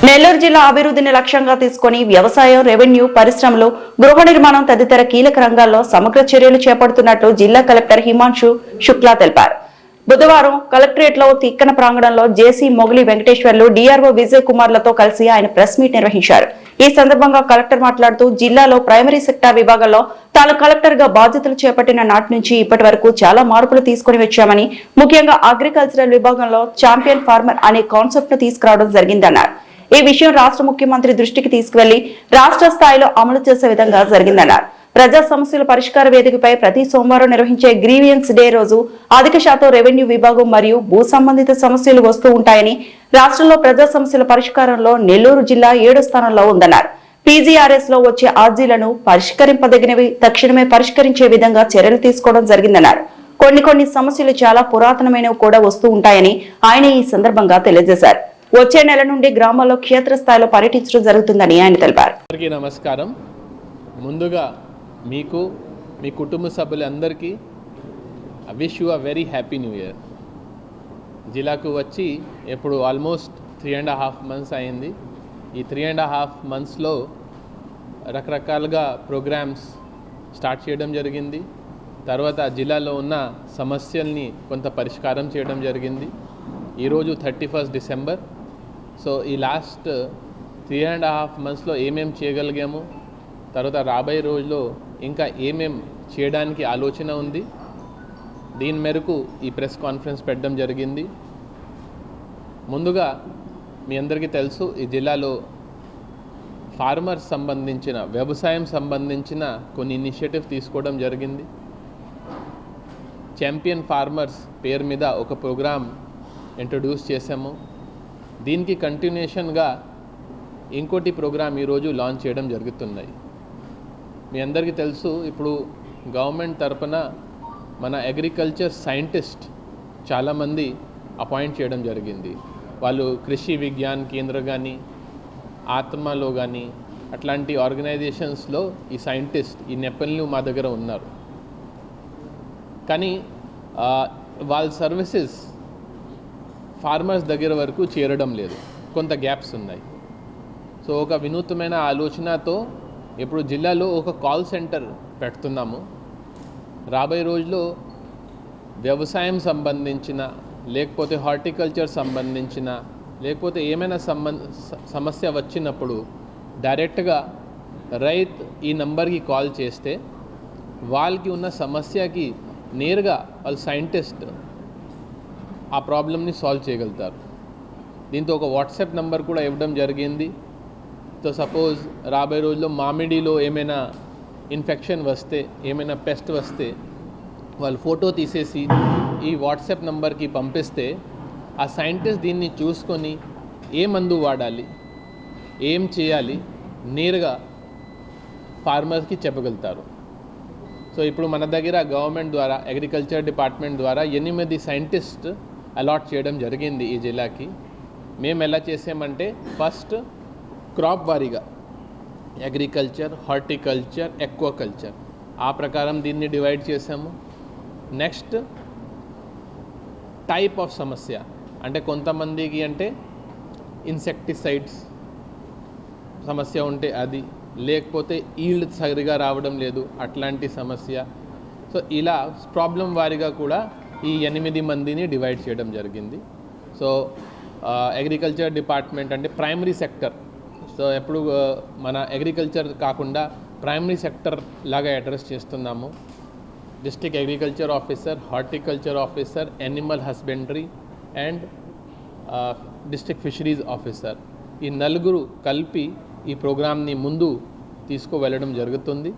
నెల్లూరు జిల్లా అభివృద్ధిని లక్ష్యంగా తీసుకుని వ్యవసాయం, రెవెన్యూ, పరిశ్రమలు, గృహ నిర్మాణం తదితర కీలక రంగాల్లో సమగ్ర చర్యలు చేపడుతున్నట్లు జిల్లా కలెక్టర్ హిమాంశు శుక్లా తెలిపారు. బుధవారం కలెక్టరేట్ లో తిక్కన ప్రాంగణంలో జేసీ మొగలి వెంకటేశ్వర్లు, డీఆర్ఓ విజయ్ కుమార్లతో కలిసి ఆయన ప్రెస్ మీట్ నిర్వహించారు. ఈ సందర్భంగా కలెక్టర్ మాట్లాడుతూ జిల్లాలో ప్రైమరీ సెక్టార్ విభాగంలో తాను కలెక్టర్ గా బాధ్యతలు చేపట్టిన నాటి నుంచి ఇప్పటి వరకు చాలా మార్పులు తీసుకుని వచ్చామని, ముఖ్యంగా అగ్రికల్చరల్ విభాగంలో ఛాంపియన్ ఫార్మర్ అనే కాన్సెప్ట్ ను తీసుకురావడం జరిగిందన్నారు. ఈ విషయం రాష్ట్ర ముఖ్యమంత్రి దృష్టికి తీసుకువెళ్లి రాష్ట్ర స్థాయిలో అమలు చేసే విధంగా జరిగిందన్నారు. ప్రజా సమస్యల పరిష్కార వేదికపై ప్రతి సోమవారం నిర్వహించే గ్రీవియన్స్ డే రోజు అధిక శాతం రెవెన్యూ విభాగం మరియు భూ సంబంధిత సమస్యలు వస్తూ ఉంటాయని, రాష్ట్రంలో ప్రజా సమస్యల పరిష్కారంలో నెల్లూరు జిల్లా 7వ స్థానంలో ఉందన్నారు. పీజీఆర్ఎస్ లో వచ్చే అర్జీలను పరిష్కరింపదగినవి తక్షణమే పరిష్కరించే విధంగా చర్యలు తీసుకోవడం జరిగిందన్నారు. కొన్ని సమస్యలు చాలా పురాతనమైనవి కూడా వస్తూ ఉంటాయని ఆయన ఈ సందర్భంగా తెలియజేశారు. వచ్చే నెల నుండి గ్రామాల్లో క్షేత్రస్థాయిలో పర్యటించడం జరుగుతుందని ఆయన తెలిపారు. నమస్కారం. ముందుగా మీకు, మీ కుటుంబ సభ్యులందరికీ wish you a very happy new year. జిల్లాకు వచ్చి ఇప్పుడు ఆల్మోస్ట్ 3.5 months అయింది. ఈ 3.5 monthsలో రకరకాలుగా ప్రోగ్రామ్స్ స్టార్ట్ చేయడం జరిగింది. తర్వాత జిల్లాలో ఉన్న సమస్యల్ని కొంత పరిష్కారం చేయడం జరిగింది. ఈరోజు 31st December. సో ఈ లాస్ట్ 3.5 monthsలో ఏమేం చేయగలిగాము, తర్వాత రాబోయే రోజుల్లో ఇంకా ఏమేం చేయడానికి ఆలోచన ఉంది, దీని మేరకు ఈ ప్రెస్ కాన్ఫరెన్స్ పెట్టడం జరిగింది. ముందుగా మీ అందరికీ తెలుసు, ఈ జిల్లాలో ఫార్మర్స్ సంబంధించిన, వ్యవసాయం సంబంధించిన కొన్ని ఇనిషియేటివ్ తీసుకోవడం జరిగింది. ఛాంపియన్ ఫార్మర్స్ పేరు మీద ఒక ప్రోగ్రాం ఇంట్రడ్యూస్ చేసాము. దీనికి కంటిన్యూషన్గా ఇంకోటి ప్రోగ్రాం ఈరోజు లాంచ్ చేయడం జరుగుతున్నాయి. మీ అందరికీ తెలుసు, ఇప్పుడు గవర్నమెంట్ తరపున మన అగ్రికల్చర్ సైంటిస్ట్ చాలామంది అపాయింట్ చేయడం జరిగింది. వాళ్ళు కృషి విజ్ఞాన్ కేంద్ర కానీ, ఆత్మలో కానీ అట్లాంటి ఆర్గనైజేషన్స్లో ఈ సైంటిస్ట్, ఈ నెపల్ని మా దగ్గర ఉన్నారు. కానీ వాళ్ళ సర్వీసెస్ ఫార్మర్స్ దగ్గర వరకు చేరడం లేదు, కొంత గ్యాప్స్ ఉన్నాయి. సో ఒక వినూత్నమైన ఆలోచనతో ఇప్పుడు జిల్లాలో ఒక కాల్ సెంటర్ పెడుతున్నాము. రాబోయే రోజుల్లో వ్యవసాయం సంబంధించిన, లేకపోతే హార్టికల్చర్ సంబంధించిన, లేకపోతే ఏమైనా సమస్య వచ్చినప్పుడు డైరెక్ట్గా రైతు ఈ నంబర్కి కాల్ చేస్తే వాళ్ళకి ఉన్న సమస్యకి నేరుగా వాళ్ళ సైంటిస్ట్ ఆ ప్రాబ్లమ్ని సాల్వ్ చేయగలుగుతారు. దీంతో ఒక వాట్సాప్ నెంబర్ కూడా ఇవ్వడం జరిగింది. సో సపోజ్ రాబోయే రోజుల్లో మామిడిలో ఏమైనా ఇన్ఫెక్షన్ వస్తే, ఏమైనా పెస్ట్ వస్తే వాళ్ళు ఫోటో తీసేసి ఈ వాట్సాప్ నెంబర్కి పంపిస్తే ఆ సైంటిస్ట్ దీన్ని చూసుకొని ఏ మందు వాడాలి, ఏం చేయాలి నేరుగా ఫార్మర్స్కి చెప్పగలుగుతారు. సో ఇప్పుడు మన దగ్గర గవర్నమెంట్ ద్వారా, అగ్రికల్చర్ డిపార్ట్మెంట్ ద్వారా 8 సైంటిస్ట్ అలాట్ చేయడం జరిగింది ఈ జిల్లాకి. మేము ఎలా చేసామంటే, ఫస్ట్ క్రాప్ వారీగా అగ్రికల్చర్, హార్టికల్చర్, ఎక్వాకల్చర్ ఆ ప్రకారం దీన్ని డివైడ్ చేసాము. నెక్స్ట్ టైప్ ఆఫ్ సమస్య, అంటే కొంతమందికి అంటే ఇన్సెక్టిసైడ్స్ సమస్య ఉంటే అది, లేకపోతే ఈల్డ్ సరిగా రావడం లేదు అట్లాంటి సమస్య. సో ఇలా ప్రాబ్లం వారీగా కూడా ఈ 8 మందిని డివైడ్ చేయడం జరిగింది. సో అగ్రికల్చర్ డిపార్ట్మెంట్ అంటే ప్రైమరీ సెక్టర్, సో ఎప్పుడు మన అగ్రికల్చర్ కాకుండా ప్రైమరీ సెక్టర్ లాగా అడ్రస్ చేస్తున్నాము. District agriculture officer, horticulture officer, animal husbandry and district fisheries officer, ఈ 4 కలిపి ఈ ప్రోగ్రామ్ని ముందు తీసుకువెళ్ళడం జరుగుతుంది.